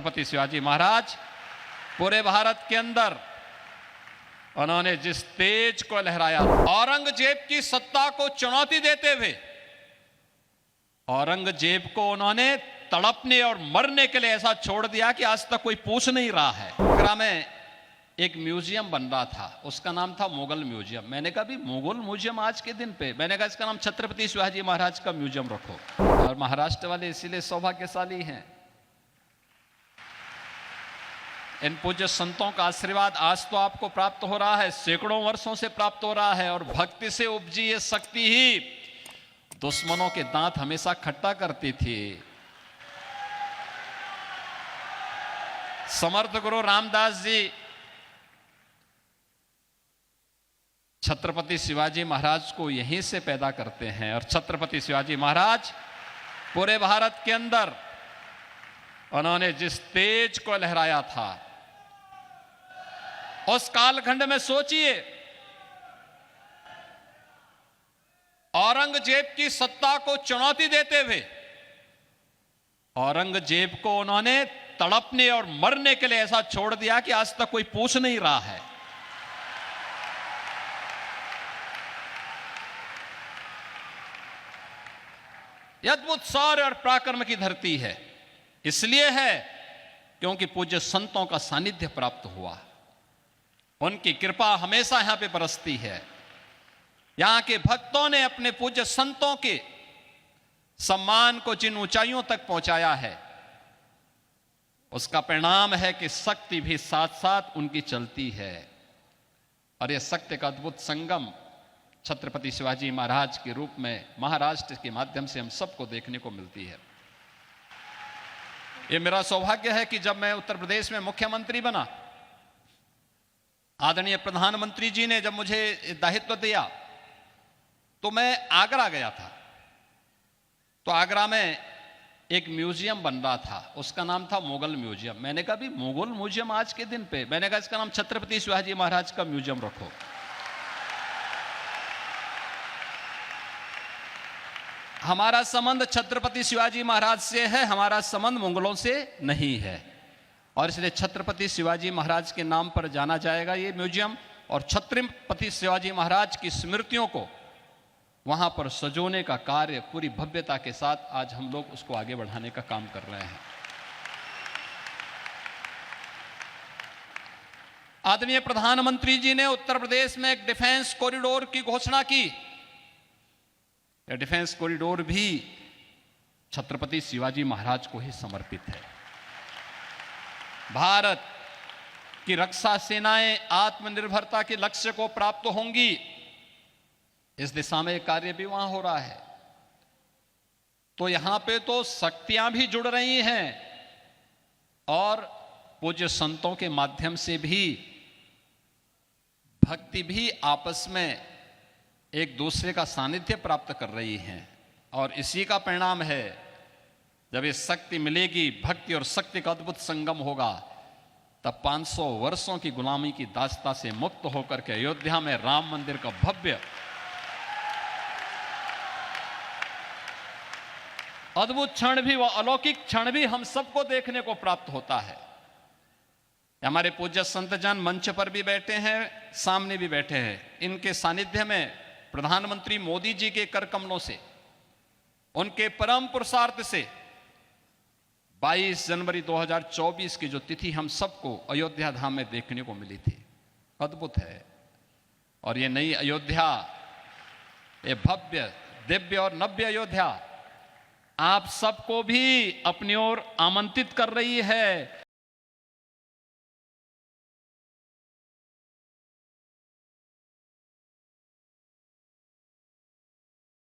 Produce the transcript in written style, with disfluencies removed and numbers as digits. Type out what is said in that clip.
छत्रपति शिवाजी महाराज पूरे भारत के अंदर उन्होंने जिस तेज को लहराया, औरंगजेब की सत्ता को चुनौती देते हुए औरंगजेब को उन्होंने तड़पने और मरने के लिए ऐसा छोड़ दिया कि आज तक कोई पूछ नहीं रहा है। आगरा में एक म्यूजियम बन रहा था, उसका नाम था मुगल म्यूजियम। मैंने कहा भी मुगल म्यूजियम आज के दिन पे, मैंने कहा इसका नाम छत्रपति शिवाजी महाराज का म्यूजियम रखो। और महाराष्ट्र वाले इसीलिए सौभाग्यशाली हैं, इन पूज्य संतों का आशीर्वाद आज तो आपको प्राप्त हो रहा है, सैकड़ों वर्षों से प्राप्त हो रहा है। और भक्ति से उपजी ये शक्ति ही दुश्मनों के दांत हमेशा खट्टा करती थी। समर्थ गुरु रामदास जी छत्रपति शिवाजी महाराज को यहीं से पैदा करते हैं, और छत्रपति शिवाजी महाराज पूरे भारत के अंदर उन्होंने जिस तेज को लहराया था, उस कालखंड में सोचिए, औरंगजेब की सत्ता को चुनौती देते हुए औरंगजेब को उन्होंने तड़पने और मरने के लिए ऐसा छोड़ दिया कि आज तक कोई पूछ नहीं रहा है। यह अद्भुत शौर्य और पराक्रम की धरती है, इसलिए है क्योंकि पूज्य संतों का सानिध्य प्राप्त हुआ, उनकी कृपा हमेशा यहां पे बरसती है। यहां के भक्तों ने अपने पूज्य संतों के सम्मान को जिन ऊंचाइयों तक पहुंचाया है, उसका परिणाम है कि शक्ति भी साथ साथ उनकी चलती है। और यह शक्ति का अद्भुत संगम छत्रपति शिवाजी महाराज के रूप में महाराष्ट्र के माध्यम से हम सबको देखने को मिलती है। यह मेरा सौभाग्य है कि जब मैं उत्तर प्रदेश में मुख्यमंत्री बना, आदरणीय प्रधानमंत्री जी ने जब मुझे दायित्व दिया, तो मैं आगरा गया था। तो आगरा में एक म्यूजियम बन रहा था, उसका नाम था मुगल म्यूजियम। मैंने कहा भी मुगल म्यूजियम आज के दिन पे, मैंने कहा इसका नाम छत्रपति शिवाजी महाराज का म्यूजियम रखो। हमारा संबंध छत्रपति शिवाजी महाराज से है, हमारा संबंध मुगलों से नहीं है, और इसलिए छत्रपति शिवाजी महाराज के नाम पर जाना जाएगा ये म्यूजियम। और छत्रपति शिवाजी महाराज की स्मृतियों को वहां पर सजोने का कार्य पूरी भव्यता के साथ आज हम लोग उसको आगे बढ़ाने का काम कर रहे हैं। आदरणीय प्रधानमंत्री जी ने उत्तर प्रदेश में एक डिफेंस कॉरिडोर की घोषणा की। यह डिफेंस कॉरिडोर भी छत्रपति शिवाजी महाराज को ही समर्पित है। भारत की रक्षा सेनाएं आत्मनिर्भरता के लक्ष्य को प्राप्त होंगी, इस दिशा में कार्य भी वहां हो रहा है। तो यहां पे तो शक्तियां भी जुड़ रही हैं, और पूज्य संतों के माध्यम से भी भक्ति भी आपस में एक दूसरे का सानिध्य प्राप्त कर रही हैं। और इसी का परिणाम है, जब ये शक्ति मिलेगी, भक्ति और शक्ति का अद्भुत संगम होगा, तब 500 वर्षों की गुलामी की दास्ता से मुक्त होकर के अयोध्या में राम मंदिर का भव्य अद्भुत क्षण भी, वह अलौकिक क्षण भी हम सबको देखने को प्राप्त होता है। हमारे पूज्य संतजन मंच पर भी बैठे हैं, सामने भी बैठे हैं। इनके सानिध्य में प्रधानमंत्री मोदी जी के कर कमलों से, उनके परम पुरुषार्थ से 22 जनवरी 2024 की जो तिथि हम सबको अयोध्या धाम में देखने को मिली थी, अद्भुत है। और ये नई अयोध्या, ये भव्य दिव्य और नव्य अयोध्या आप सबको भी अपनी ओर आमंत्रित कर रही है